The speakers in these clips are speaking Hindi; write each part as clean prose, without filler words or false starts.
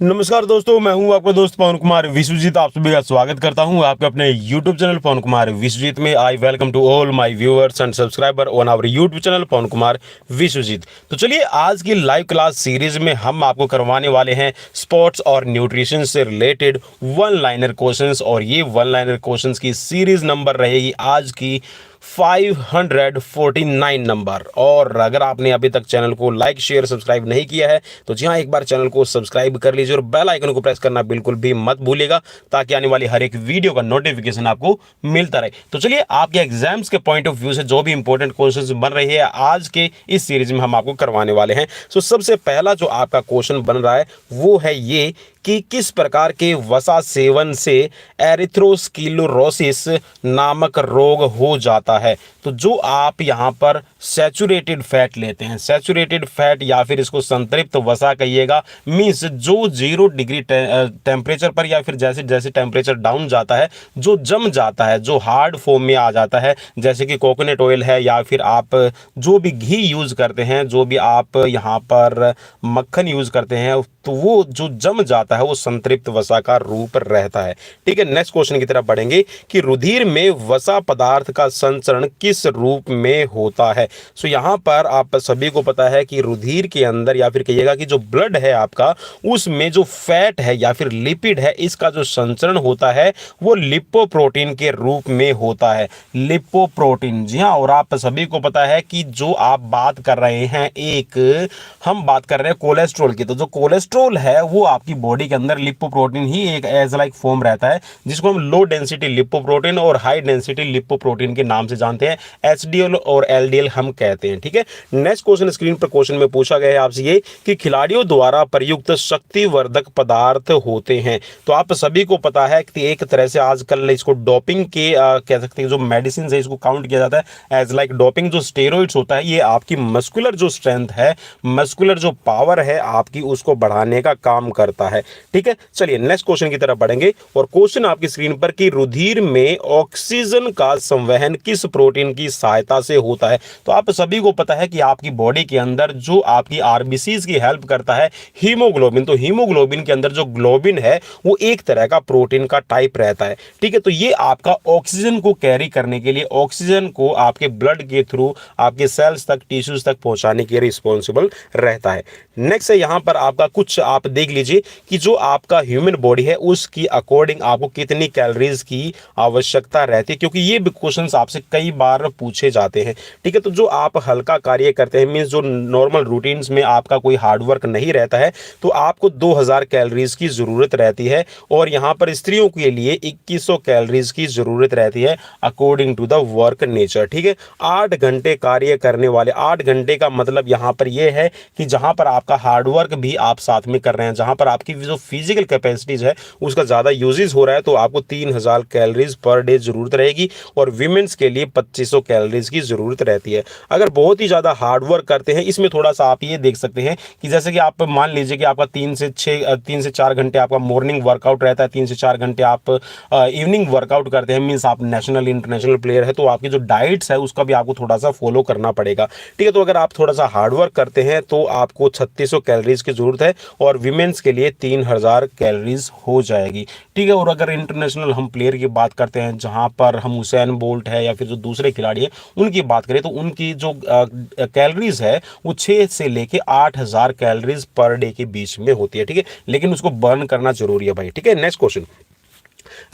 नमस्कार दोस्तों, मैं हूं आपका दोस्त पवन कुमार विश्वजीत। आप सभी का स्वागत करता हूं आपके अपने YouTube चैनल पवन कुमार विश्वजीत में। I welcome to all my viewers and subscriber on our YouTube channel Pawan Kumar Vishwajeet. तो चलिए, आज की लाइव क्लास सीरीज में हम आपको करवाने वाले हैं स्पोर्ट्स और न्यूट्रिशन से रिलेटेड वन लाइनर क्वेश्चंस, और ये वन लाइनर क्वेश्चंस की सीरीज नंबर रहेगी आज की 549 नंबर। और अगर आपने अभी तक चैनल को लाइक शेयर सब्सक्राइब नहीं किया है तो जी हाँ, एक बार चैनल को सब्सक्राइब कर लीजिए और बेल आइकन को प्रेस करना बिल्कुल भी मत भूलिएगा, ताकि आने वाली हर एक वीडियो का नोटिफिकेशन आपको मिलता रहे। तो चलिए, आपके एग्जाम्स के पॉइंट ऑफ व्यू से जो भी इंपॉर्टेंट क्वेश्चंस बन रहे हैं आज के इस सीरीज में हम आपको करवाने वाले हैं। सो सबसे पहला जो आपका क्वेश्चन बन रहा है वो है ये कि किस प्रकार के वसा सेवन से एरिथ्रोस्क्लेरोसिस नामक रोग हो जाता है। तो जो आप यहाँ पर सैचुरेटेड फैट लेते हैं, सैचुरेटेड फैट या फिर इसको संतृप्त वसा कहिएगा, मीन्स जो 0 डिग्री टेम्परेचर पर या फिर जैसे जैसे टेम्परेचर डाउन जाता है जो जम जाता है, जो हार्ड फॉर्म में आ जाता है, जैसे कि कोकोनट ऑयल है या फिर आप जो भी घी यूज़ करते हैं, जो भी आप यहाँ पर मक्खन यूज़ करते हैं, तो वो जो जम जाता है वो संतृप्त वसा का रूप रहता है। ठीक है, नेक्स्ट क्वेश्चन की तरफ बढ़ेंगे कि रुधिर में वसा पदार्थ का संचरण किस रूप में होता है। सो यहाँ पर आप सभी को पता है कि रुधिर के अंदर या फिर कहिएगा कि जो ब्लड है आपका, उसमें जो फैट है या फिर लिपिड है, इसका जो संचरण होता है वो लिपोप्रोटीन के रूप में होता है। लिपोप्रोटीन, जी हाँ। और आप सभी को पता है कि जो आप बात कर रहे हैं, हम बात कर रहे हैं कोलेस्ट्रॉल की। तो जो कोलेस्ट्रॉल है वो आपकी बॉडी के अंदर लिपोप्रोटीन ही एक एज लाइक फॉर्म रहता है, जिसको हम लो डेंसिटी लिपोप्रोटीन और हाई डेंसिटी लिपोप्रोटीन के नाम से जानते हैं। एचडीएल और एलडीएल हम कहते हैं। ठीक है, नेक्स्ट क्वेश्चन स्क्रीन पर क्वेश्चन में पूछा गया है आपसे ये कि खिलाड़ियों द्वारा प्रयुक्त शक्तिवर्धक पदार्थ होते हैं। तो आप सभी को पता है कि एक तरह से आजकल इसको डोपिंग के कह सकते हैं, जो मेडिसिन है इसको काउंट किया जाता है एज लाइक डोपिंग। जो स्टेरॉइड्स होता है ये आपकी मस्कुलर जो स्ट्रेंथ है, मस्कुलर जो पावर है आपकी, उसको बढ़ाने का काम करता है। ठीक है, चलिए नेक्स्ट क्वेश्चन की तरफ बढ़ेंगे। और क्वेश्चन आपकी स्क्रीन पर कि रुधिर में ऑक्सीजन का संवहन किस प्रोटीन की सहायता से होता है। तो आप सभी को पता है कि आपकी बॉडी के अंदर जो आपकी आरबीसीज की हेल्प करता है हीमोग्लोबिन, तो हीमोग्लोबिन के अंदर जो ग्लोबिन है वो एक तरह का प्रोटीन का टाइप रहता है। ठीक है, तो ये आपका ऑक्सीजन को कैरी करने के लिए, ऑक्सीजन को आपके ब्लड के थ्रू आपके सेल्स तक, टिश्यूज तक पहुंचाने के लिए रिस्पॉन्सिबल रहता है। नेक्स्ट है यहाँ पर आपका कुछ आप देख लीजिए कि जो आपका ह्यूमन बॉडी है उसकी अकॉर्डिंग आपको कितनी कैलोरीज की आवश्यकता रहती है, क्योंकि ये भी क्वेश्चंस आपसे कई बार पूछे जाते हैं। ठीक है, तो जो आप हल्का कार्य करते हैं, मीन्स जो नॉर्मल रूटीन्स में आपका कोई हार्डवर्क नहीं रहता है, तो आपको 2000 कैलोरीज की जरूरत रहती है। और यहाँ पर स्त्रियों के लिए 2100 कैलोरीज की जरूरत रहती है according to the work nature. ठीक है, 8 घंटे कार्य करने वाले, 8 घंटे का मतलब यहाँ पर यह है कि जहाँ पर आपका हार्डवर्क भी आप साथ में कर रहे हैं, जहाँ पर आपकी जो फिजिकल कैपेसिटीज है उसका ज़्यादा यूजेज हो रहा है, तो आपको 3000 कैलोरीज पर डे जरूरत रहेगी। और वीमेंस के लिए 2500 कैलोरीज की जरूरत रहती है। अगर बहुत ही ज़्यादा हार्डवर्क करते हैं, इसमें थोड़ा सा आप ये देख सकते हैं कि जैसे कि आप मान लीजिए कि आपका 3 से 4 घंटे आपका मॉर्निंग वर्कआउट रहता है, 3 से 4 घंटे आप इवनिंग वर्कआउट करते हैं, मीन्स आप नेशनल इंटरनेशनल प्लेयर है, तो आपकी जो डाइट्स है उसका भी आपको थोड़ा सा फॉलो करना पड़ेगा। ठीक है, तो अगर आप थोड़ा सा हार्डवर्क करते हैं तो आपको 3600 कैलोरीज की जरूरत है और विमेंस के लिए 3000 कैलोरीज हो जाएगी। ठीक है, और अगर इंटरनेशनल हम प्लेयर की बात करते हैं, जहां पर हम हुसैन बोल्ट है या फिर जो दूसरे खिलाड़ी हैं उनकी बात करें, तो उनकी जो कैलोरीज है वो 6 से लेके 8000 कैलोरीज पर डे के बीच में होती है। ठीक है, लेकिन उसको बर्न करना जरूरी है भाई। ठीक है, नेक्स्ट क्वेश्चन,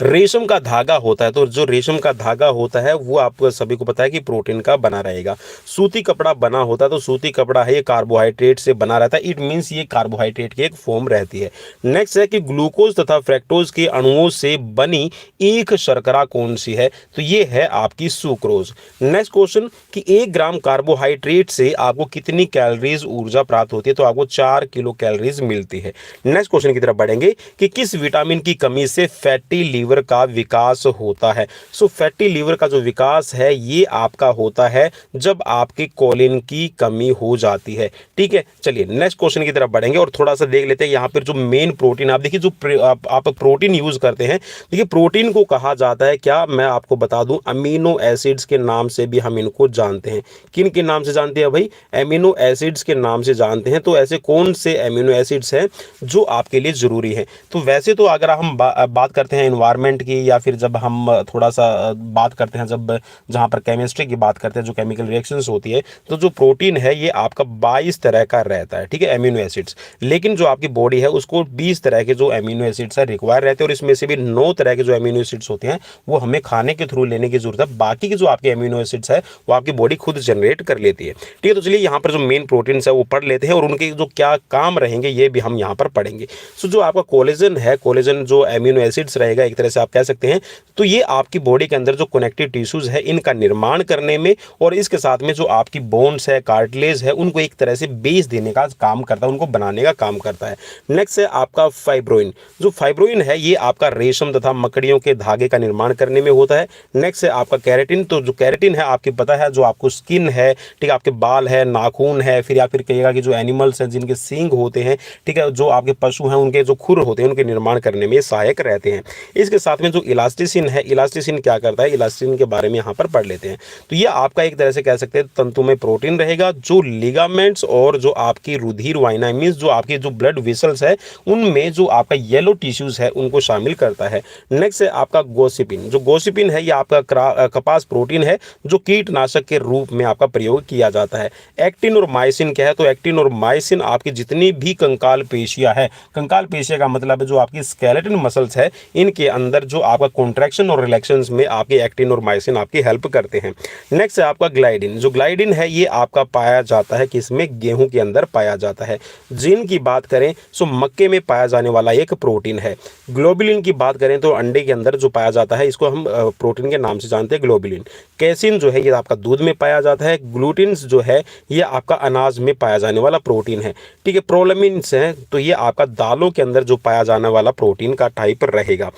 रेशम का धागा होता है, तो जो रेशम का धागा होता है वो आपको सभी को पता है कि प्रोटीन का बना रहेगा। सूती कपड़ा बना होता है, तो सूती कपड़ा है ये कार्बोहाइड्रेट से बना रहता है, इट मींस ये कार्बोहाइड्रेट की एक फॉर्म रहती है। नेक्स्ट है कि ग्लूकोज तथा फ्रैक्टोज के अणुओं से बनी एक शर्करा कौन सी है, तो ये है आपकी सुक्रोज। नेक्स्ट क्वेश्चन कि 1 ग्राम कार्बोहाइड्रेट से आपको कितनी कैलोरीज ऊर्जा प्राप्त होती है, तो आपको 4 किलो कैलोरीज मिलती है। नेक्स्ट क्वेश्चन की तरफ बढ़ेंगे कि किस विटामिन की कमी से फैटी लीवर का विकास होता है। सो फैटी लीवर का जो विकास है ये आपका होता है जब आपके कोलिन की कमी हो जाती है। ठीक है, चलिए नेक्स्ट क्वेश्चन की तरफ बढ़ेंगे और थोड़ा सा देख लेते हैं यहाँ पर जो मेन प्रोटीन, आप देखिए जो आप प्रोटीन यूज करते हैं, देखिए प्रोटीन को कहा जाता है क्या, मैं आपको बता दूं, अमीनो एसिड्स के नाम से भी हम इनको जानते हैं। किन के नाम से जानते हैं भाई? एमिनो एसिड्स के नाम से जानते हैं। तो ऐसे कौन से एमिनो एसिड्स हैं जो आपके लिए ज़रूरी हैं? तो वैसे तो अगर हम बात करते हैं एनवायरनमेंट की, या फिर जब हम थोड़ा सा बात करते हैं, जब जहाँ पर केमिस्ट्री की बात करते हैं, जो केमिकल रिएक्शंस होती है, तो जो प्रोटीन है ये आपका 22 तरह का रहता है। ठीक है, एमिनो एसिड्स। लेकिन जो आपकी बॉडी है उसको 20 तरह के जो एमिनो एसिड्स है रिक्वायर रहते हैं, और इसमें से भी 9 तरह के जो एमिनो एसिड्स होते हैं वो हमें खाने के थ्रू लेने की जरूरत है। बाकी के जो आपके एमिनो एसिड्स है वो आपकी बॉडी खुद जनरेट कर लेती है। ठीक है, तो चलिए यहाँ पर जो मेन प्रोटीन्स है वो पढ़ लेते हैं और उनके जो क्या काम रहेंगे ये भी हम यहाँ पर पढ़ेंगे। सो जो आपका कोलेजन है, कोलेजन जो एमिनो एसिड्स रहेगा एक तरह से आप कह सकते हैं, तो ये आपकी बॉडी के अंदर जो कनेक्टिव टिश्यूज है इनका निर्माण करने में, और इसके साथ में जो आपकी बोन्स है, कार्टिलेज है, उनको एक तरह से बेस देने का काम करता है, उनको बनाने का काम करता है। नेक्स्ट है आपका फाइब्रोइन। जो फाइब्रोइन है ये आपका रेशम तथा मकड़ियों के धागे का निर्माण करने में होता है। नेक्स्ट है आपका कैरेटिन। तो जो कैरेटिन है आपकी पता है जो आपको स्किन है, ठीक है, आपके बाल है, नाखून है, फिर या फिर कहिएगा कि जो एनिमल्स हैं जिनके सींग होते हैं, ठीक है, जो आपके पशु हैं उनके जो खुर होते हैं उनके निर्माण करने में सहायक रहते हैं। इसके साथ में जो इलास्टिसिन है, इलास्टिसिन क्या करता है, इलास्टिसिन के बारे में यहाँ पर पढ़ लेते हैं। तो ये आपका एक तरह से कह सकते हैं तंतुमय प्रोटीन रहेगा जो लिगामेंट्स और जो आपकी रुधिर वाहिनी मींस जो आपकी जो ब्लड वेसल्स है उनमें जो आपका येलो टिश्यूज है उनको शामिल करता है। नेक्स्ट है आपका गोसिपिन। जो गोसिपिन है ये आपका कपास प्रोटीन है जो कीटनाशक के रूप में आपका प्रयोग किया जाता है। एक्टिन और माइसिन क्या है? तो एक्टिन और माइसिन आपकी जितनी भी कंकाल पेशियां है, कंकाल पेशिया का मतलब है जो आपकी स्केलेटन मसल्स है, इनके अंदर जो आपका कॉन्ट्रैक्शन और रिलैक्शन में आपके एक्टिन और माइसिन आपकी हेल्प करते हैं। नेक्स्ट है आपका ग्लाइडिन। जो ग्लाइडिन है ये आपका पाया जाता है किसमें? गेहूं के अंदर पाया जाता है। जिन की बात करें सो मक्के में पाया जाने वाला एक प्रोटीन है। ग्लोबुलिन की बात करें तो अंडे के अंदर जो पाया जाता है इसको हम प्रोटीन के नाम से जानते हैं, ग्लोबुलिन। कैसिन जो है ये आपका दूध में पाया जाता है। ग्लूटिन्स जो है ये आपका अनाज में पाया जाने वाला प्रोटीन है। ठीक है, प्रोलमिन्स हैं तो ये आपका दालों के अंदर जो पाया जाने वाला प्रोटीन का टाइप रहेगा।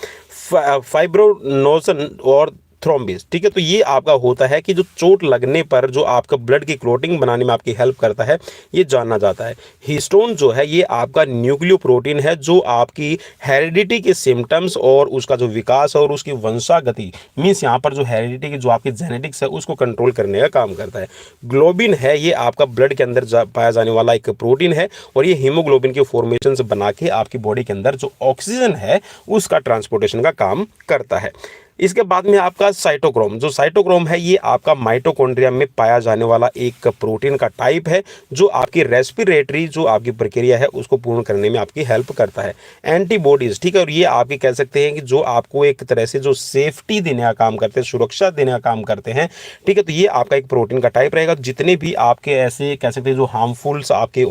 फाइब्रोनोजन और थ्रोम्बिस, ठीक है, तो ये आपका होता है कि जो चोट लगने पर जो आपका ब्लड की क्लोटिंग बनाने में आपकी हेल्प करता है, ये जाना जाता है। हिस्टोन जो है ये आपका न्यूक्लियो प्रोटीन है जो आपकी हेरिडिटी के सिम्टम्स और उसका जो विकास और उसकी वंशागति मीन्स यहाँ पर जो हेरिडिटी की जो आपकी जेनेटिक्स है उसको कंट्रोल करने का काम करता है। ग्लोबिन है ये आपका ब्लड के अंदर पाया जाने वाला एक प्रोटीन है और ये हीमोग्लोबिन के फॉर्मेशन बना के आपकी बॉडी के अंदर जो ऑक्सीजन है उसका ट्रांसपोर्टेशन का काम करता है। इसके बाद में आपका साइटोक्रोम। जो साइटोक्रोम है ये आपका माइटोकॉन्ड्रिया में पाया जाने वाला एक प्रोटीन का टाइप है जो आपकी रेस्पिरेटरी जो आपकी प्रक्रिया है उसको पूर्ण करने में आपकी हेल्प करता है। एंटीबॉडीज, ठीक है, और ये आपकी कह सकते हैं कि जो आपको एक तरह से जो सेफ्टी देने का काम करते हैं, सुरक्षा देने का काम करते हैं। ठीक है, तो ये आपका एक प्रोटीन का टाइप रहेगा। जितने भी आपके ऐसे कह सकते हैं जो हार्मफुल्स आपके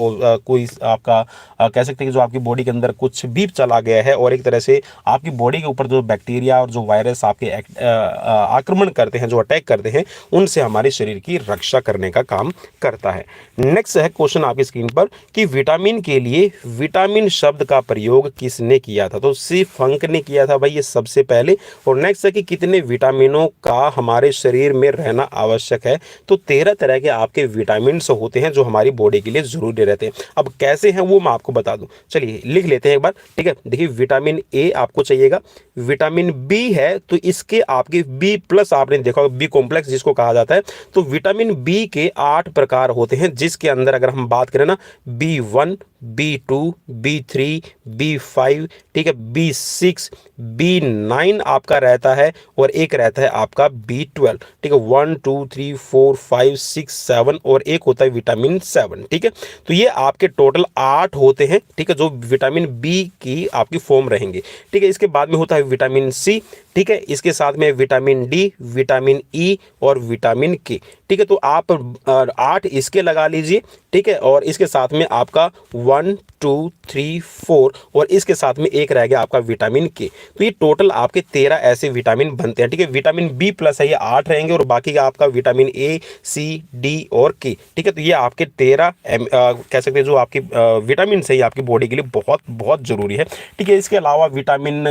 कोई आपका कह सकते हैं कि जो आपकी बॉडी के अंदर कुछ भी चला गया है और एक तरह से आपकी बॉडी के ऊपर जो बैक्टीरिया और जो वायरस आपके आक्रमण करते हैं, जो अटैक करते हैं, उनसे हमारे शरीर की रक्षा करने का काम करता है। नेक्स्ट है क्वेश्चन आपकी स्क्रीन पर कि विटामिन के लिए विटामिन शब्द का प्रयोग किसने किया था? तो सी फंक ने किया था भाई ये सबसे पहले। और नेक्स्ट है कि कितने विटामिनों का हमारे शरीर में रहना आवश्यक है? तो 13 तरह के आपके विटामिन होते हैं जो हमारी बॉडी के लिए जरूरी रहते हैं। अब कैसे हैं वो मैं आपको बता दूं, चलिए लिख लेते हैं एक बार। ठीक है, देखिए विटामिन ए आपको चाहिएगा, विटामिन बी है तो इसके आपके बी प्लस आपने देखा होगा बी कॉम्प्लेक्स जिसको कहा जाता है। तो विटामिन बी के 8 प्रकार होते हैं जिसके अंदर अगर हम बात करें ना B1, B2, B3, B5, ठीक है, B6, B9 आपका रहता है और एक रहता है आपका B12। ठीक है, 1 2 3 4 5 6 7 और एक होता है विटामिन 7। ठीक है, तो ये आपके टोटल 8 होते हैं। ठीक है, जो विटामिन बी की आपकी फॉर्म रहेंगे। ठीक है, इसके बाद में होता है विटामिन सी। ठीक है, इसके साथ में विटामिन डी, विटामिन ई और विटामिन के। ठीक है, तो आप 8 इसके लगा लीजिए। ठीक है, और इसके साथ में आपका 1 2 3 4 और इसके साथ में एक रह गया आपका विटामिन के। तो ये टोटल आपके 13 ऐसे विटामिन बनते हैं। ठीक है, विटामिन बी प्लस है ये 8 रहेंगे और बाकी का आपका विटामिन ए सी डी और के। ठीक है, तो ये आपके 13 कह सकते हैं जो आपकी विटामिन है, ये आपकी बॉडी के लिए बहुत बहुत जरूरी है। ठीक है, इसके अलावा विटामिन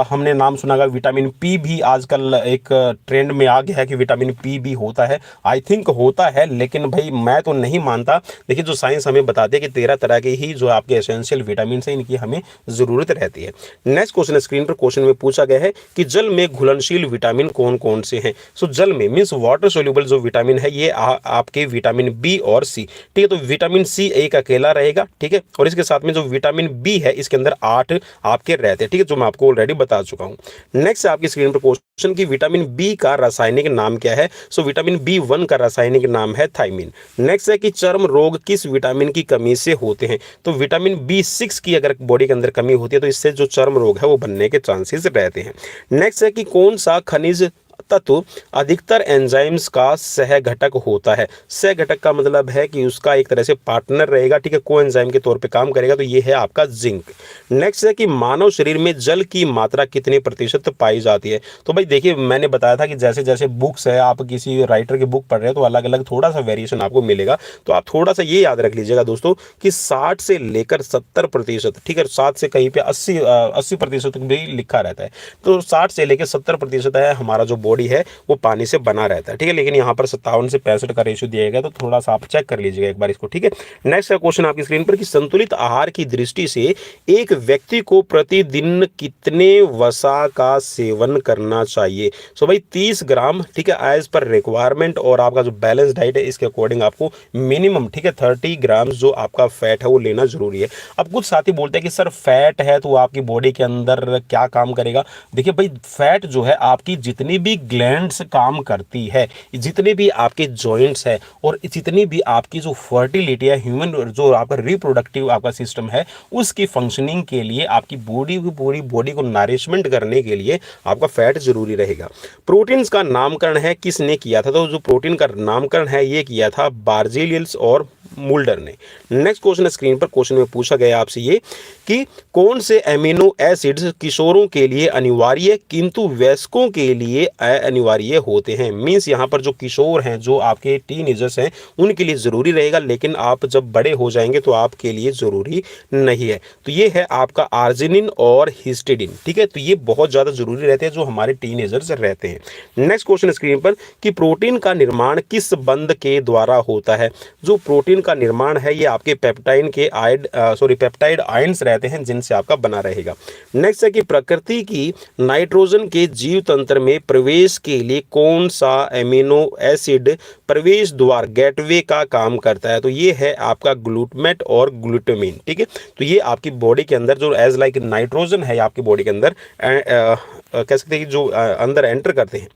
हमने नाम सुना होगा विटामिन पी भी आजकल एक ट्रेंड में आ गया है कि विटामिन पी भी होता है। आई थिंक होता है, लेकिन भाई मैं तो नहीं मानता। देखिए जो साइंस हमें बताती है कि 13 तरह के ही जो आपके एसेंशियल विटामिन है इनकी हमें जरूरत रहती है। नेक्स्ट क्वेश्चन स्क्रीन पर क्वेश्चन में पूछा गया है कि जल में घुलनशील विटामिन कौन कौन से हैं। सो जल में मींस वाटर सोल्यूबल जो विटामिन है ये आपके विटामिन बी और सी। ठीक है, तो विटामिन सी एक अकेला रहेगा। ठीक है, और इसके साथ में जो विटामिन बी है इसके अंदर 8 आपके रहते हैं। ठीक है, जो मैं आपको ऑलरेडी बता चुका हूं। नेक्स्ट आपकी स्क्रीन पर क्वेश्चन की विटामिन बी का रासायनिक नाम क्या है। सो विटामिन बी1 का रासायनिक नाम है थायमिन। नेक्स्ट है कि चर्म रोग किस विटामिन की कमी से होते हैं। तो विटामिन बी6 की अगर बॉडी के अंदर कमी होती है तो इससे जो चर्म रोग है वो बनने के चांसेस रहते हैं। नेक्स्ट है कि कौन सा खनिज तत्व अधिकतर एंजाइम्स का सह घटक होता है। सह घटक का मतलब है कि उसका एक तरह से पार्टनर रहेगा। ठीक है, को एंजाइम के तौर पे काम करेगा, तो ये है आपका जिंक। नेक्स्ट है कि मानव शरीर में जल की मात्रा कितने प्रतिशत पाई जाती है। तो भाई देखिए मैंने बताया था कि जैसे जैसे बुक्स है, आप किसी राइटर की बुक पढ़ रहे हो तो अलग अलग थोड़ा सा वेरिएशन आपको मिलेगा। तो आप थोड़ा सा ये याद रख लीजिएगा दोस्तों कि 60 से लेकर 70%, ठीक है, 7 से कहीं पे 80% भी लिखा रहता है। तो 60 से लेकर 70% है हमारा जो बॉडी है वो पानी से बना रहता है। ठीक है, लेकिन यहाँ पर 57 से 65 का रेशियो दिया गया, तो थोड़ा सा आप चेक कर लीजिएगा एक बार इसको। ठीक है, नेक्स्ट का क्वेश्चन आपकी स्क्रीन पर कि संतुलित आहार की दृष्टि से एक व्यक्ति को प्रतिदिन कितने वसा का सेवन करना चाहिए। सो भाई 30 ग्राम। ठीक है, एज पर रिक्वायरमेंट और आपका जो बैलेंस डाइट है इसके अकॉर्डिंग आपको मिनिमम, ठीक है, 30 ग्राम जो आपका फैट है वो लेना जरूरी है। अब कुछ साथी बोलते हैं कि सर फैट है तो आपकी बॉडी के अंदर क्या काम करेगा। देखिए भाई फैट जो है आपकी जितनी भी ग्लैंड्स काम करती है, जितने भी आपके जॉइंट्स है और जितनी भी आपकी जो फर्टिलिटी है, ह्यूमन जो आपका रिप्रोडक्टिव आपका सिस्टम है, उसकी फंक्शनिंग के लिए आपकी बॉडी की पूरी बॉडी को नरिशमेंट करने के लिए आपका फैट जरूरी रहेगा। प्रोटीन्स का नामकरण है किसने किया था। तो जो प्रोटीन का नामकरण है ये किया था बार्जेलियस और मुल्डर ने। नेक्स्ट क्वेश्चन स्क्रीन पर क्वेश्चन में पूछा गया आपसे ये कि कौन से एमिनो एसिड्स किशोरों के लिए अनिवार्य किंतु वयस्कों के लिए अनिवार्य होते हैं। मींस यहाँ पर जो किशोर हैं, जो आपके टीनेजर्स हैं, उनके लिए जरूरी रहेगा, लेकिन आप जब बड़े हो जाएंगे तो आपके लिए जरूरी नहीं है। तो ये है आपका आर्जिनिन और हिस्टिडिन। ठीक है, तो ये बहुत ज्यादा जरूरी रहते हैं जो हमारे टीनेजर्स रहते हैं। नेक्स्ट क्वेश्चन स्क्रीन पर कि प्रोटीन का निर्माण किस बंध के द्वारा होता है। जो प्रोटीन का निर्माण है ये आपके पेप्टाइड आयंस रहते हैं जिनसे आपका बना रहेगा। नेक्स्ट है कि प्रकृति की नाइट्रोजन के जीव तंत्र में प्रवेश के लिए कौन सा एमिनो एसिड प्रवेश द्वार गेटवे का काम करता है। तो ये है आपका ग्लूटामेट और ग्लूटामिन। ठीक है, तो ये आपकी बॉडी के अंदर जो एज लाइक नाइट्रोजन है आपकी बॉडी के अंदर कह सकते हैं कि जो अंदर एंटर करते हैं।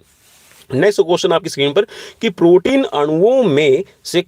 नेक्स्ट क्वेश्चन आपकी स्क्रीन पर कि प्रोटीन अणुओं में से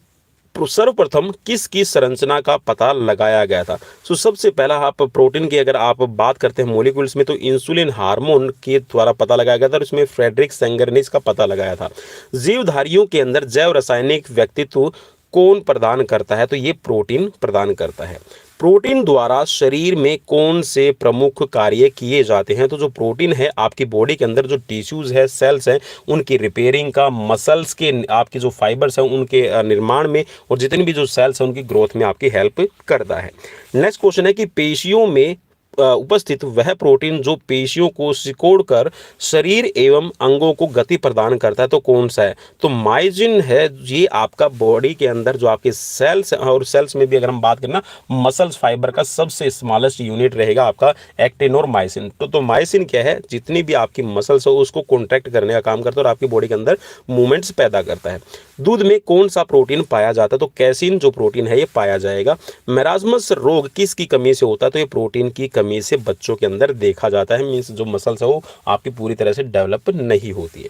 सर्वप्रथम किसकी संरचना का पता लगाया गया था। सो सबसे पहला आप प्रोटीन की अगर आप बात करते हैं मॉलिक्यूल्स में तो इंसुलिन हार्मोन के द्वारा पता लगाया गया था और इसमें फ्रेडरिक सेंगर ने इसका पता लगाया था। जीवधारियों के अंदर जैव रासायनिक व्यक्तित्व कौन प्रदान करता है। तो ये प्रोटीन प्रदान करता है। प्रोटीन द्वारा शरीर में कौन से प्रमुख कार्य किए जाते हैं। तो जो प्रोटीन है आपकी बॉडी के अंदर जो टिश्यूज है, सेल्स हैं, उनकी रिपेयरिंग का, मसल्स के आपके जो फाइबर्स हैं उनके निर्माण में और जितनी भी जो सेल्स हैं उनकी ग्रोथ में आपकी हेल्प करता है। नेक्स्ट क्वेश्चन है कि पेशियों में उपस्थित वह प्रोटीन जो पेशियों को सिकोड़कर शरीर एवं अंगों को गति प्रदान करता है तो कौन सा है। तो माइजिन है। ये आपका बॉडी के अंदर जो आपके सेल्स और सेल्स में भी अगर हम बात करें ना, मसल्स फाइबर का सबसे स्मॉलेस्ट यूनिट रहेगा आपका एक्टिन और माइसिन। तो माइसिन क्या है, जितनी भी आपकी मसल्स हो उसको कॉन्ट्रैक्ट करने का काम करता है और आपकी बॉडी के अंदर मूवमेंट्स पैदा करता है। दूध में कौन सा प्रोटीन पाया जाता है। तो कैसीन जो प्रोटीन है ये पाया जाएगा। मेरास्मस रोग किसकी कमी से होता है। तो ये प्रोटीन की कमी से बच्चों के अंदर देखा जाता है। मींस जो मसल्स है वो आपकी पूरी तरह से डेवलप नहीं होती है।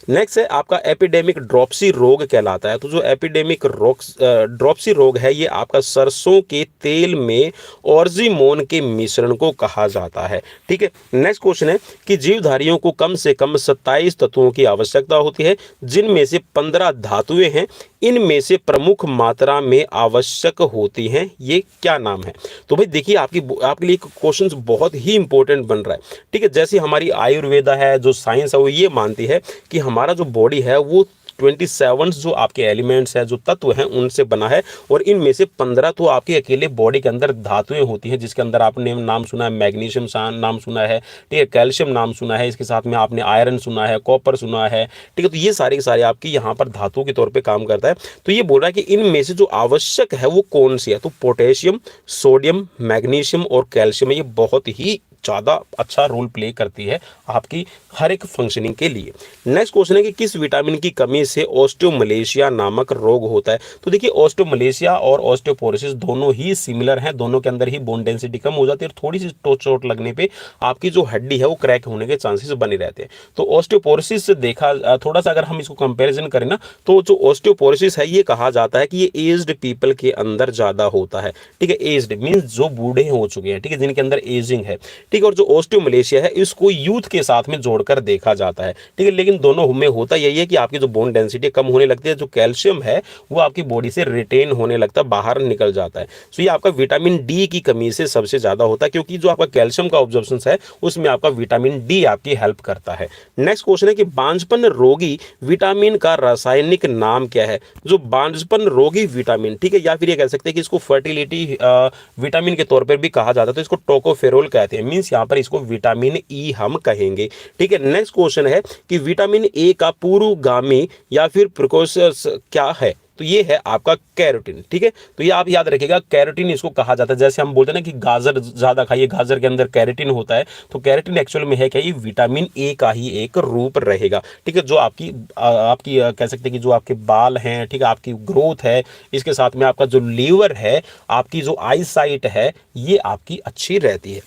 नेक्स्ट है आपका एपिडेमिक ड्रॉप्सी रोग कहलाता है। तो जो एपिडेमिक ड्रॉप्सी रोग है ये आपका सरसों के तेल में ऑर्जिमोन के मिश्रण को कहा जाता है। ठीक है, नेक्स्ट क्वेश्चन है कि जीवधारियों को कम से कम 27 तत्वों की आवश्यकता होती है, जिनमें से 15 धातुएं हैं। इनमें से प्रमुख मात्रा में आवश्यक होती हैं, ये क्या नाम है? तो भाई देखिए, आपके लिए क्वेश्चन बहुत ही इंपॉर्टेंट बन रहा है। ठीक है, जैसे हमारी आयुर्वेदा है, जो साइंस है, वो ये मानती है कि हमारा जो बॉडी है वो 27 जो आपके एलिमेंट्स हैं, जो तत्व हैं, उनसे बना है। और इनमें से 15 तो आपके अकेले बॉडी के अंदर धातुएं होती हैं, जिसके अंदर आपने नाम सुना है, मैग्नीशियम नाम सुना है, ठीक है, कैल्शियम नाम सुना है, इसके साथ में आपने आयरन सुना है, कॉपर सुना है। ठीक है, तो ये सारे के सारे आपकी यहाँ पर धातुओं के तौर पर काम करता है। तो ये बोल रहा है कि इनमें से जो आवश्यक है वो कौन सी है? तो पोटेशियम, सोडियम, मैग्नीशियम और कैल्शियम, ये बहुत ही ज़्यादा अच्छा रोल प्ले करती है आपकी हर एक फंक्शनिंग के लिए। नेक्स्ट क्वेश्चन है कि किस विटामिन की कमी से ऑस्टियोमलेशिया नामक रोग होता है? तो देखिए, ऑस्टियोमलेशिया और ऑस्टियोपोरोसिस दोनों ही सिमिलर हैं, दोनों के अंदर ही बोन डेंसिटी कम हो जाती है और थोड़ी सी चोट लगने पे आपकी जो हड्डी है वो क्रैक होने के चांसेस बने रहते हैं। तो ऑस्टियोपोरोसिस से देखा थोड़ा सा अगर हम इसको कंपेरिजन करें ना, तो जो ऑस्टियोपोरोसिस है ये कहा जाता है कि ये एज्ड पीपल के अंदर ज़्यादा होता है। ठीक है, एज्ड मीन्स जो बूढ़े हो चुके हैं, ठीक है, जिनके अंदर एजिंग है। ठीक है, और जो ऑस्टियोमलेशिया है इसको यूथ के साथ में जोड़कर देखा जाता है। ठीक है, लेकिन दोनों में होता यही है कि आपकी जो बोन डेंसिटी कम होने लगती है, जो कैल्शियम है वो आपकी बॉडी से रिटेन होने लगता है, बाहर निकल जाता है। सो ये आपका विटामिन डी की कमी से सबसे ज्यादा होता है, क्योंकि जो आपका कैल्शियम का ऑब्जॉर्प्शन है उसमें आपका विटामिन डी आपकी हेल्प करता है। नेक्स्ट क्वेश्चन है कि बांझपन रोगी विटामिन का रासायनिक नाम क्या है? जो बांझपन रोगी विटामिन, ठीक है, या फिर ये कह सकते हैं कि इसको फर्टिलिटी विटामिन के तौर पर भी कहा जाता है, तो इसको टोकोफेरोल कहते हैं, मींस यहाँ पर इसको विटामिन ई हम कहेंगे। ठीक है, नेक्स्ट क्वेश्चन है कि विटामिन ए का पूर्वगामी या फिर प्रिकॉर्सर क्या है? तो ये है आपका कैरोटीन। ठीक है, तो ये आप याद रखिएगा, कैरोटीन इसको कहा जाता है। जैसे हम बोलते हैं ना कि गाजर ज्यादा खाइए, गाजर के अंदर कैरोटीन होता है, तो कैरोटीन एक्चुअल में है क्या? ये विटामिन ए का ही एक रूप रहेगा। ठीक है, जो आपकी कह सकते हैं कि जो आपके बाल हैं, ठीक है, आपकी ग्रोथ है, इसके साथ में आपका जो लीवर है, आपकी जो आई साइट है, ये आपकी अच्छी रहती है।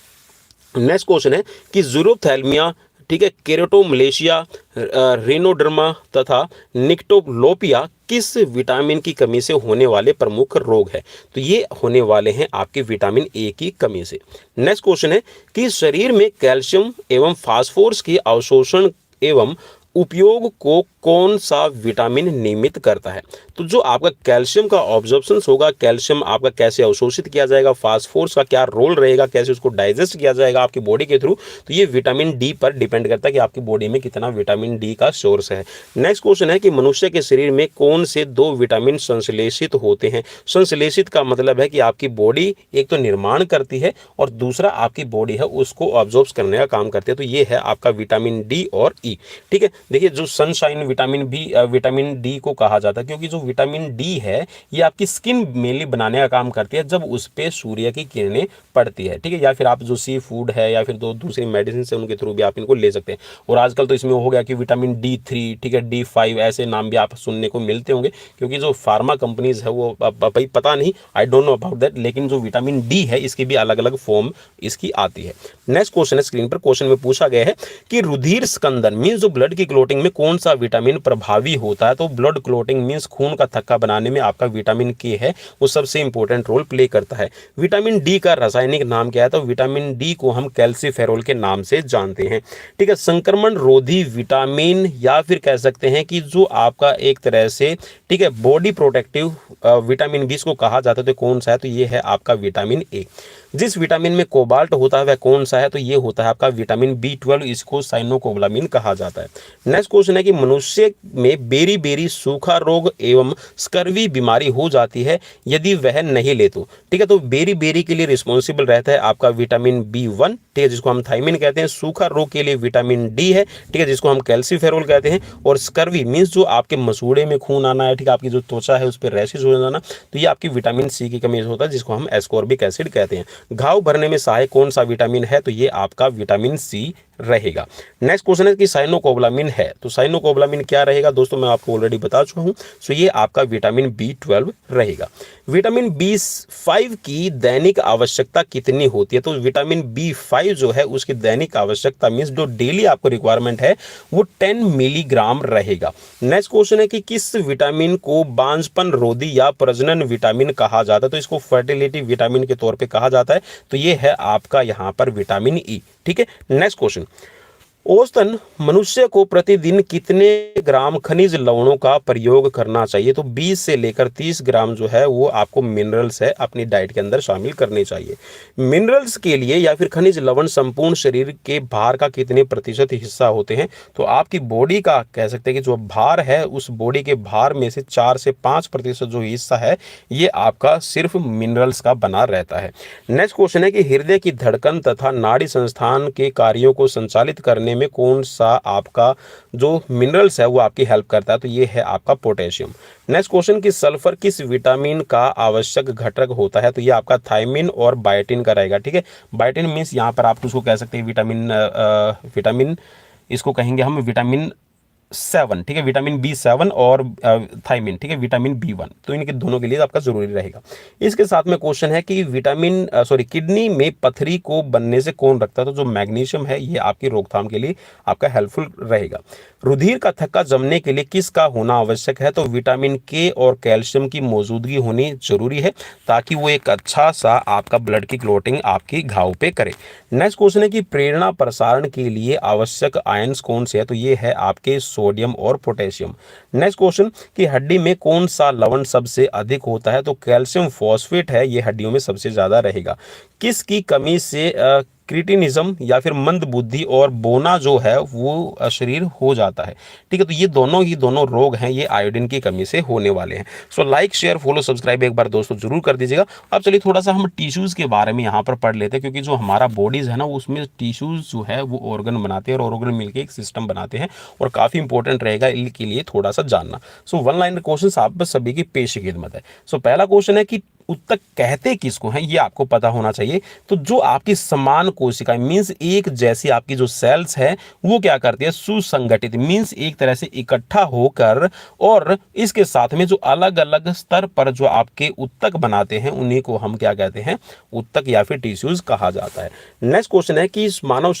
नेक्स्ट क्वेश्चन है कि ज़ुरोथैल्मिया, ठीक है, केराटोमलेशिया, रेनोडर्मा तथा निक्टोलोपिया किस विटामिन की कमी से होने वाले प्रमुख रोग है? तो ये होने वाले हैं आपके विटामिन ए की कमी से। नेक्स्ट क्वेश्चन है कि शरीर में कैल्शियम एवं फास्फोरस के अवशोषण एवं उपयोग को कौन सा विटामिन नियमित करता है? तो जो आपका कैल्शियम का ऑब्जॉर्प्शन होगा, कैल्शियम आपका कैसे अवशोषित किया जाएगा, फास्फोरस का क्या रोल रहेगा, कैसे उसको डाइजेस्ट किया जाएगा आपकी बॉडी के थ्रू, तो ये विटामिन डी पर डिपेंड करता है कि आपकी बॉडी में कितना विटामिन डी का सोर्स है। नेक्स्ट क्वेश्चन है कि मनुष्य के शरीर में कौन से दो विटामिन संश्लेषित होते हैं? संश्लेषित का मतलब है कि आपकी बॉडी एक तो निर्माण करती है और दूसरा आपकी बॉडी है उसको ऑब्जॉर्ब करने का काम करती है। तो ये है आपका विटामिन डी और ई। ठीक है, देखिए, जो सनशाइन विटामिन डी को कहा जाता है, क्योंकि जो विटामिन डी है ये आपकी स्किन मेनली बनाने का काम करती है जब उस पे सूर्य की किरणें पड़ती है। ठीक है, या फिर आप जो सी फूड है या फिर दूसरी मेडिसिन से उनके थ्रू भी आप इनको ले सकते हैं। और आजकल तो इसमें हो गया कि विटामिन D3, ठीक है, D5, ऐसे नाम भी आप सुनने को मिलते होंगे, क्योंकि जो फार्मा कंपनीज है वो भाई पता नहीं, I don't know about that, लेकिन जो विटामिन डी है इसकी भी अलग अलग फॉर्म इसकी आती है। नेक्स्ट क्वेश्चन है, स्क्रीन पर क्वेश्चन में पूछा गया है कि रुधिर स्कंदन मीन्स जो ब्लड की क्लोटिंग में कौन सा विटामिन प्रभावी होता है? तो ब्लड क्लोटिंग मींस खून का थक्का बनाने में आपका विटामिन के है वो सबसे इंपॉर्टेंट रोल प्ले करता है। विटामिन डी का रासायनिक नाम क्या है? तो विटामिन डी को हम कैल्सीफेरोल के नाम से जानते हैं। ठीक है, संक्रमण रोधी विटामिन या फिर कह सकते हैं कि जो आपका एक तरह से, ठीक है, बॉडी प्रोटेक्टिव विटामिन बी को कहा जाता है, तो कौन सा है? तो ये है आपका विटामिन ए। जिस विटामिन में कोबाल्ट होता है वह कौन सा है? तो ये होता है आपका विटामिन B12, इसको साइनोकोबालामिन कहा जाता है। नेक्स्ट क्वेश्चन है कि मनुष्य में बेरी बेरी सूखा रोग एवं स्कर्वी बीमारी हो जाती है यदि वह नहीं ले तो? ठीक है, तो बेरी बेरी के लिए रिस्पॉन्सिबल रहता है आपका विटामिन B1, ठीक है, जिसको हम थायमिन कहते हैं। सूखा रोग के लिए विटामिन डी है, ठीक है, जिसको हम कैल्सीफेरोल कहते हैं। और स्कर्वी मीन्स जो आपके मसूड़े में खून आना है, ठीक है, आपकी जो त्वचा है उस पर रैशेज हो जाना, तो ये आपकी विटामिन सी की कमी होता है, जिसको हम एस्कॉर्बिक एसिड कहते हैं। घाव भरने में सहायक कौन सा विटामिन है? तो ये आपका विटामिन सी रहेगा। नेक्स्ट क्वेश्चन है कि साइनोकोबालामिन है, तो साइनोकोबालामिन क्या रहेगा दोस्तों, मैं आपको ऑलरेडी बता चुका हूं। सो ये आपका विटामिन B12 रहेगा। विटामिन B5 की दैनिक आवश्यकता कितनी होती है? तो विटामिन B5 जो है उसकी दैनिक आवश्यकता मीन्स जो डेली आपको रिक्वायरमेंट है वो 10 मिलीग्राम रहेगा। नेक्स्ट क्वेश्चन है कि किस विटामिन को बांझपन रोधी या प्रजनन विटामिन कहा जाता है? तो इसको फर्टिलिटी विटामिन के तौर पे कहा जाता है। तो ये है आपका यहाँ पर विटामिन ई। ठीक है, नेक्स्ट क्वेश्चन, औसतन मनुष्य को प्रतिदिन कितने ग्राम खनिज लवणों का प्रयोग करना चाहिए? तो 20 से लेकर 30 ग्राम जो है वो आपको मिनरल्स है अपनी डाइट के अंदर शामिल करने चाहिए। मिनरल्स के लिए या फिर खनिज लवण संपूर्ण शरीर के भार का कितने प्रतिशत हिस्सा होते हैं? तो आपकी बॉडी का कह सकते हैं कि जो भार है उस बॉडी के भार में से 4 से 5% जो हिस्सा है ये आपका सिर्फ मिनरल्स का बना रहता है। नेक्स्ट क्वेश्चन है कि हृदय की धड़कन तथा नाड़ी संस्थान के कार्यों को संचालित करने में कौन सा आपका जो मिनरल्स है वो आपकी हेल्प करता है? तो ये है आपका पोटेशियम। नेक्स्ट क्वेश्चन कि सल्फर किस विटामिन का आवश्यक घटक होता है? तो ये आपका थायमिन और बायोटिन का रहेगा। ठीक है, बायोटिन मीन्स यहाँ पर आप उसको कह सकते हैं विटामिन इसको कहेंगे हम विटामिन 7। ठीक है, विटामिन B7 और थायमिन, ठीक है, विटामिन B1, तो इनके दोनों के लिए आपका जरूरी रहेगा। इसके साथ में क्वेश्चन है कि किडनी में पथरी को बनने से कौन रखता है? तो जो मैग्नीशियम है ये आपकी रोकथाम के लिए आपका हेल्पफुल रहेगा। रुधिर का थक्का जमने के लिए किसका होना आवश्यक है? तो विटामिन के और कैल्शियम की मौजूदगी होनी जरूरी है ताकि वो एक अच्छा सा आपका ब्लड की क्लोटिंग आपकी घाव पे करे। नेक्स्ट क्वेश्चन है कि प्रेरणा प्रसारण के लिए आवश्यक आयंस कौन से है? तो ये है आपके सोडियम और पोटेशियम। नेक्स्ट क्वेश्चन कि हड्डी में कौन सा लवण सबसे अधिक होता है? तो कैल्शियम फॉस्फेट है ये हड्डियों में सबसे ज्यादा रहेगा। किसकी कमी से क्रिटिनिज्म या फिर मंद बुद्धि और बोना जो है वो शरीर हो जाता है? ठीक है, तो ये दोनों रोग हैं ये आयोडीन की कमी से होने वाले हैं। So like share follow subscribe एक बार दोस्तों जरूर कर दीजिएगा। अब चलिए थोड़ा सा हम टिश्यूज के बारे में यहाँ पर पढ़ लेते हैं, क्योंकि जो हमारा बॉडीज है ना उसमें टिश्यूज जो है वो ऑर्गन बनाते हैं और ऑर्गन मिलकर एक सिस्टम बनाते हैं और काफी इंपॉर्टेंट रहेगा इनके लिए थोड़ा सा जानना। सो वन लाइन क्वेश्चन आप सभी की पेश खिदमत है। सो पहला क्वेश्चन है कि उत्तक कहते किसको हैं? ये आपको पता होना चाहिए। तो जो आपकी समान कोशिकाएं मींस एक जैसी आपकी जो सेल्स है वो क्या करती है? सुसंगठित मींस एक तरह से इकट्ठा होकर, और इसके साथ में जो अलग अलग स्तर पर जो आपके उत्तक बनाते हैं उन्हीं को हम क्या कहते हैं? उत्तक या फिर टिश्यूज कहा जाता है। नेक्स्ट क्वेश्चन है कि मानव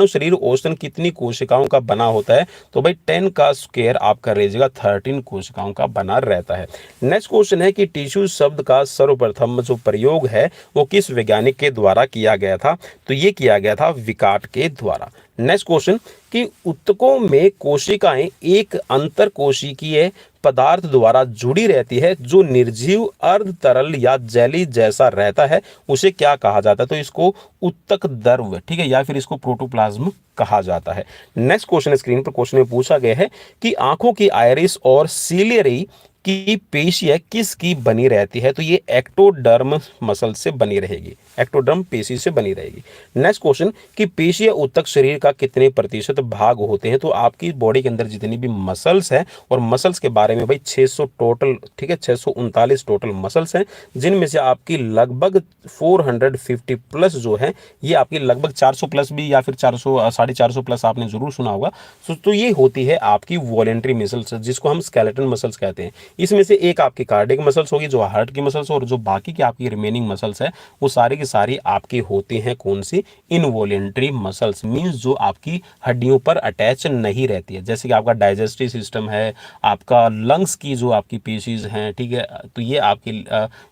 शरीर औसतन कितनी कोशिकाओं का बना होता है? तो भाई 10 का स्क्वायर आप कर लीजिएगा 13 कोशिकाओं का बना रहता है। नेक्स्ट क्वेश्चन है कि टिश्यू शब्द का सर्वप्रथम जो प्रयोग है वो किस वैज्ञानिक के द्वारा किया गया था? तो ये किया गया था विकाट के द्वारा। नेक्स्ट क्वेश्चन कि उत्तकों में कोशिकाएं एक अंतर कोशिकीय पदार्थ द्वारा जुड़ी रहती है जो निर्जीव अर्ध तरल या जेली जैसा रहता है, उसे क्या कहा जाता है? तो इसको उत्तक द्रव, ठीक है, या फिर इसको प्रोटोप्लाज्म कहा जाता है। नेक्स्ट क्वेश्चन स्क्रीन पर क्वेश्चन में पूछा गया है कि आंखों की आइरिस और सीलियरी की पेशियां किसकी बनी रहती है? तो ये एक्टोडर्म मसल से बनी रहेगी, एक्टोडर्म पेशी से बनी रहेगी। नेक्स्ट क्वेश्चन कि पेशियां उत्तक शरीर का कितने प्रतिशत भाग होते हैं? तो आपकी बॉडी के अंदर जितनी भी मसल्स हैं, और मसल्स के बारे में भाई 600 टोटल, ठीक है, 639 टोटल मसल्स हैं, जिनमें से आपकी लगभग 450 प्लस जो है ये आपकी लगभग 400 प्लस भी या फिर 400 450 प्लस आपने जरूर सुना होगा। तो ये होती है आपकी वॉलेंट्री मसल्स जिसको हम स्केलेटन मसल्स कहते हैं। इसमें से एक आपकी कार्डियक मसल्स होगी जो हार्ट की मसल्स, और जो बाकी की आपकी रिमेनिंग मसल्स है वो सारी की सारी आपकी होती हैं कौन सी? इनवॉलेंट्री मसल्स मींस जो आपकी हड्डियों पर अटैच नहीं रहती है, जैसे कि आपका डाइजेस्टिव सिस्टम है, आपका लंग्स की जो आपकी पेशीज हैं, ठीक है, तो ये आपकी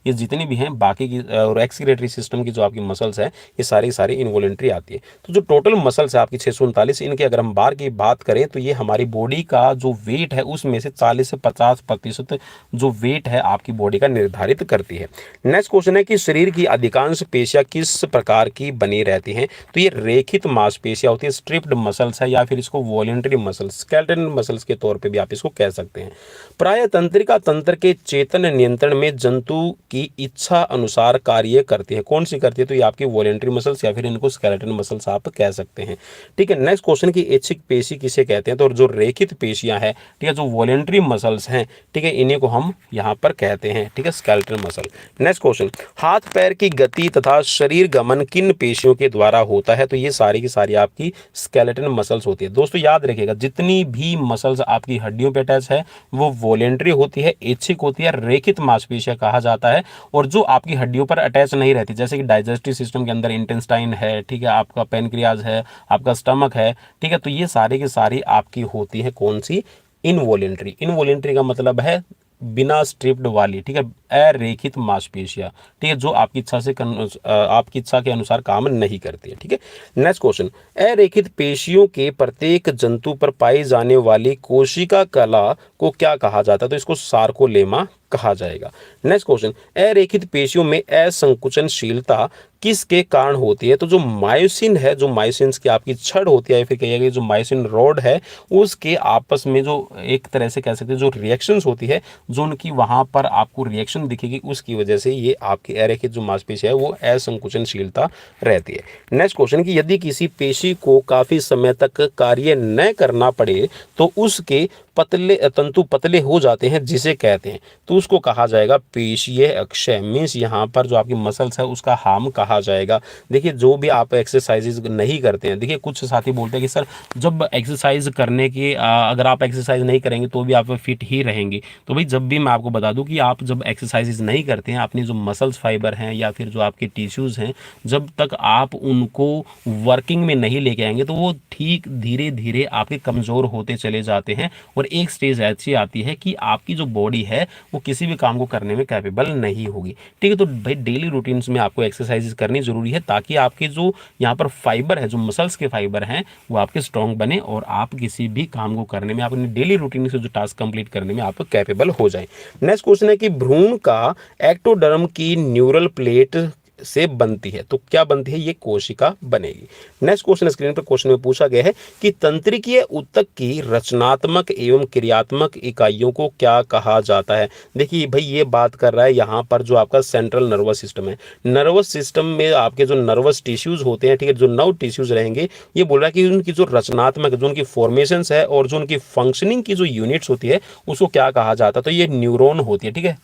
ये जितनी भी हैं बाकी की, और एक्सक्रीटरी सिस्टम की जो आपकी मसल्स है ये सारी इनवॉलेंट्री आती है। तो जो टोटल मसल्स है आपकी 639, इनके अगर हम बार की बात करें तो ये हमारी बॉडी का जो वेट है उसमें से 40 से 50% जो वेट है आपकी बॉडी का निर्धारित करती है। नेक्स्ट क्वेश्चन है कि शरीर की अधिकांश पेशियां किस प्रकार की बनी रहती हैं? तो ये रेखित मांसपेशियां होती है, स्ट्रिप्ड मसल्स है, या फिर इसको वॉलेंट्री मसल्स, स्केलेटन मसल्स के तौर पे भी आप इसको कह सकते हैं। प्राय तंत्रिका तंत्र के चेतन नियंत्रण में जंतु की इच्छा अनुसार कार्य करती है, कौन सी करती है? तो ये आपकी वॉलेंट्री मसल्स या फिर इनको स्केलेटन मसल्स आप कह सकते हैं। ठीक है, नेक्स्ट क्वेश्चन की ऐच्छिक पेशी किसे कहते हैं? तो जो रेखित पेशियां है, ठीक है, जो वॉलेंट्री मसल्स हैं, ठीक है, इन्हीं को हम यहाँ पर कहते हैं, ठीक है, स्केलेटल मसल। नेक्स्ट क्वेश्चन, हाथ पैर की गति तथा शरीर गमन किन पेशियों के द्वारा होता है? तो ये सारी की सारी आपकी स्केलेटल मसल्स होती है। दोस्तों याद रखिएगा, जितनी भी मसल्स आपकी हड्डियों पे अटैच है वो वॉलेंट्री होती है, ऐच्छिक होती है, रेखित मांसपेशियां कहा जाता है। और जो आपकी हड्डियों पर अटैच नहीं रहती, जैसे कि डाइजेस्टिव सिस्टम के अंदर इंटेस्टाइन है, ठीक है, आपका पेनक्रियाज है, आपका स्टमक है, ठीक है, तो ये सारी की सारी आपकी होती है कौन सी? इनवॉलेंट्री। इनवॉलेंट्री का मतलब है बिना स्ट्रिप्ड वाली, ठीक है, अरेखित मांसपेशियां, ठीक है, जो आपकी इच्छा से आपकी इच्छा के अनुसार काम नहीं करती है, ठीक है। नेक्स्ट क्वेश्चन, अरेखित पेशियों के प्रत्येक जंतु पर पाई जाने वाली कोशिका कला को क्या कहा जाता है? तो इसको सार्कोलेमा कहा जाएगा। नेक्स्ट क्वेश्चन, अरेखित पेशियों में असंकुचनशीलता किसके कारण होती है? तो जो मायोसिन है, जो मायोसिन की आपकी छड़ होती है, फिर कहिएगा जो मायोसिन रॉड है, उसके आपस में जो एक तरह से कह सकते हैं जो रिएक्शंस होती है, जो उनकी वहां पर आपको रिएक्शन दिखेगी, उसकी वजह से ये आपकी अरेखित जो मांसपेशी है वो असंकुचनशीलता रहती है। नेक्स्ट क्वेश्चन, कि यदि किसी पेशी को काफी समय तक कार्य न करना पड़े तो उसके पतले तंतु पतले हो जाते हैं, जिसे कहते हैं, तो उसको कहा जाएगा पेशीय अक्षय। मीन्स यहाँ पर जो आपकी मसल्स है उसका हार्म कहा जाएगा। देखिए, जो भी आप एक्सरसाइजेज नहीं करते हैं, देखिए कुछ साथी बोलते हैं कि सर जब एक्सरसाइज करने की अगर आप एक्सरसाइज नहीं करेंगे तो भी आप फिट ही रहेंगे। तो भाई जब भी मैं आपको बता दूं कि आप जब एक्सरसाइजेज नहीं करते हैं, अपनी जो मसल्स फाइबर हैं या फिर जो आपके टिश्यूज़ हैं, जब तक आप उनको वर्किंग में नहीं लेके आएंगे तो वो ठीक धीरे धीरे आपके कमज़ोर होते चले जाते हैं। और एक स्टेज ऐसी आती है कि आपकी जो बॉडी है वो किसी भी काम को करने में कैपेबल नहीं होगी, ठीक है। तो भाई डेली रूटीन्स में आपको एक्सरसाइज करनी जरूरी है, ताकि आपके जो यहाँ पर फाइबर है, जो मसल्स के फाइबर हैं, वो आपके स्ट्रॉन्ग बने और आप किसी भी काम को करने में, अपने डेली रूटीन से जो टास्क कंप्लीट करने में आप कैपेबल हो जाए। नेक्स्ट क्वेश्चन है कि भ्रूण का एक्टोडर्म की न्यूरल प्लेट से बनती है, तो क्या बनती है? ये कोशिका बनेगी। नेक्स्ट क्वेश्चन स्क्रीन पर क्वेश्चन में पूछा गया है कि तंत्रिकीय ऊतक की रचनात्मक एवं क्रियात्मक इकाइयों को क्या कहा जाता है? देखिए भाई, ये बात कर रहा है यहाँ पर जो आपका सेंट्रल नर्वस सिस्टम है। नर्वस सिस्टम में आपके जो नर्वस टिश्यूज होते हैं, ठीक है, जो नर्व टिश्यूज रहेंगे, ये बोल रहा है कि उनकी जो रचनात्मक, जो उनकी फॉर्मेशन है और जो उनकी फंक्शनिंग की जो यूनिट्स होती है उसको क्या कहा जाता है? तो ये न्यूरॉन होती है, ठीक है।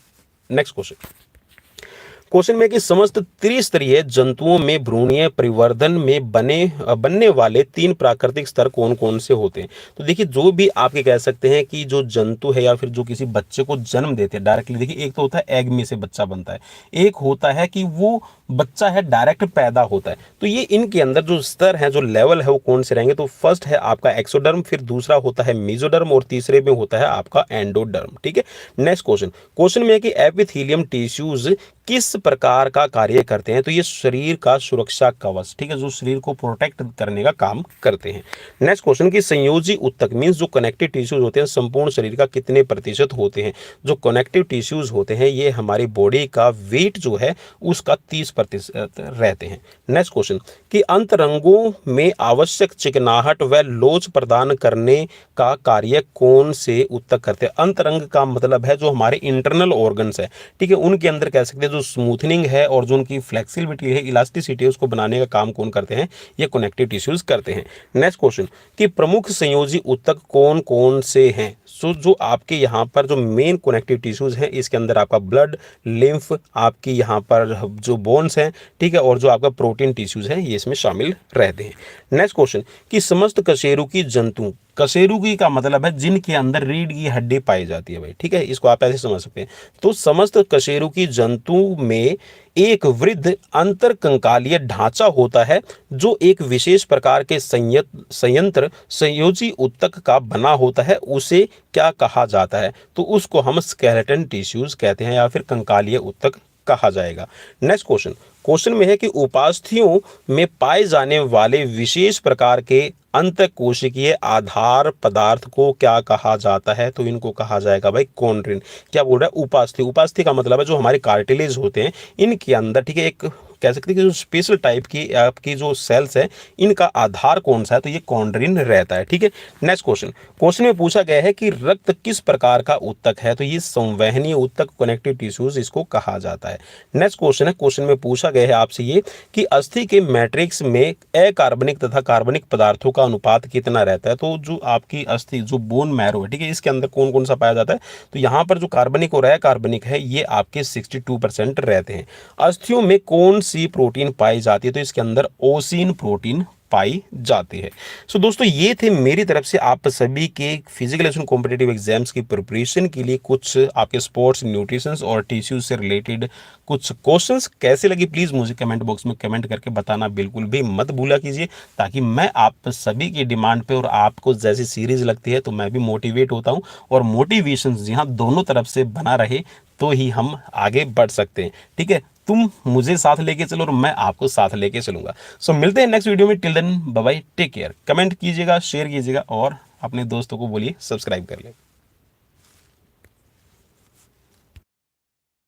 नेक्स्ट क्वेश्चन में कि समस्त त्रिस्तरीय जंतुओं में भ्रूणीय परिवर्धन में बनने वाले 3 प्राकृतिक स्तर कौन कौन से होते हैं? तो देखिए, जो भी आपके कह सकते हैं कि जो जंतु है या फिर जो किसी बच्चे को जन्म देते हैं डायरेक्टली, देखिए एक तो होता है एग में से बच्चा बनता है, एक होता है कि वो बच्चा है डायरेक्ट पैदा होता है। तो ये इनके अंदर जो स्तर है, जो लेवल है, वो कौन से रहेंगे? तो फर्स्ट है आपका एक्सोडर्म, फिर दूसरा होता है मेसोडर्म और तीसरे में होता है आपका एंडोडर्म, ठीक है। नेक्स्ट क्वेश्चन में है कि एपिथेलियम टिश्यूज किस प्रकार का कार्य करते हैं? तो ये शरीर का सुरक्षा कवच, ठीक है, जो शरीर को प्रोटेक्ट करने का काम करते हैं। नेक्स्ट क्वेश्चन की संयोजी ऊतक मींस जो कनेक्टिव टिश्यूज होते हैं संपूर्ण शरीर का कितने प्रतिशत होते हैं? जो कनेक्टिव टिश्यूज होते हैं ये हमारी बॉडी का वेट जो है उसका 30% रहते हैं। नेक्स्ट क्वेश्चन कि अंतरंगों में आवश्यक चिकनाहट व लोच प्रदान करने का कार्य कौन से ऊतक करते हैं? अंतरंग का मतलब है जो हमारे इंटरनल ऑर्गन्स है, ठीक है, उनके अंदर कह सकते हैं जो स्मूथनिंग है और जो उनकी फ्लेक्सिबिलिटी है, इलास्टिसिटी है, उसको बनाने का काम कौन करते हैं? ये कनेक्टिव टिश्यूज करते हैं। नेक्स्ट क्वेश्चन कि प्रमुख संयोजी ऊतक कौन कौन से हैं? सो जो आपके यहाँ पर जो मेन कनेक्टिव टिश्यूज हैं, इसके अंदर आपका ब्लड, लिम्फ, आपकी यहाँ पर जो बोन्स हैं, ठीक है, और जो आपका प्रोटीन टिश्यूज हैं, ये इसमें शामिल रहते हैं। नेक्स्ट क्वेश्चन कि समस्त कशेरुकी जंतु, कशेरुकी का मतलब है जिनके अंदर रीढ़ की हड्डी पाई जाती है भाई, ठीक है, इसको आप ऐसे समझ सकते हैं। तो समस्त कशेरुकी जंतु में एक वृद्ध अंतरकंकालीय ढांचा होता है जो एक विशेष प्रकार के संयंत्र संयोजी ऊतक का बना होता है, उसे क्या कहा जाता है? तो उसको हम स्केलेटन टिश्यूज कहते हैं या फिर कंकालीय ऊतक कहा जाएगा। नेक्स्ट क्वेश्चन में है कि उपास्थियों में पाए जाने वाले विशेष प्रकार के अंतःकोशिकीय आधार पदार्थ को क्या कहा जाता है? तो इनको कहा जाएगा भाई कॉन्ड्रिन। क्या बोल रहा है? उपास्थि। उपास्थि का मतलब है जो हमारे कार्टिलेज होते हैं इनके अंदर, ठीक है, एक कह सकते हैं कि जो स्पेशल टाइप की आपकी जो सेल्स है इनका आधार कौन सा है, तो ये कॉन्ड्रिन रहता है। ठीक है, नेक्स्ट क्वेश्चन में पूछा गया है कि रक्त किस प्रकार का ऊतक है, तो ये संवहनीय ऊतक, कनेक्टिव टिश्यूज इसको कहा जाता है। नेक्स्ट क्वेश्चन में पूछा गया है आपसे ये कि अस्थि के मैट्रिक्स में अकार्बनिक तथा कार्बनिक पदार्थों का अनुपात कितना रहता है। तो जो आपकी अस्थि जो बोन मैरो है, ठीक है, इसके अंदर कौन कौन सा पाया जाता है, तो यहाँ पर जो कार्बनिक और अकार्बनिक है ये आपके 62% रहते हैं। अस्थियों में कौन सी प्रोटीन पाई जाती है, तो इसके अंदर ओसिन प्रोटीन पाई जाती है। सो दोस्तों ये थे मेरी तरफ से आप सभी के फिजिकल एजुकेशन कॉम्पिटिटिव एग्जाम्स की प्रिपरेशन के लिए कुछ आपके स्पोर्ट्स, न्यूट्रिशन और टिश्यू से रिलेटेड कुछ क्वेश्चंस। कैसे लगी प्लीज़ मुझे कमेंट बॉक्स में कमेंट करके बताना बिल्कुल भी मत भूला कीजिए, ताकि मैं आप सभी की डिमांड पे और आपको जैसी सीरीज लगती है तो मैं भी मोटिवेट होता हूँ, और मोटिवेशन यहाँ दोनों तरफ से बना रहे तो ही हम आगे बढ़ सकते हैं। ठीक है, तुम मुझे साथ लेके चलो और मैं आपको साथ लेके चलूंगा। सो मिलते हैं नेक्स्ट वीडियो में। Till then bye bye, take care. Comment कीजिएगा, शेयर कीजिएगा और अपने दोस्तों को बोलिए सब्सक्राइब कर ले।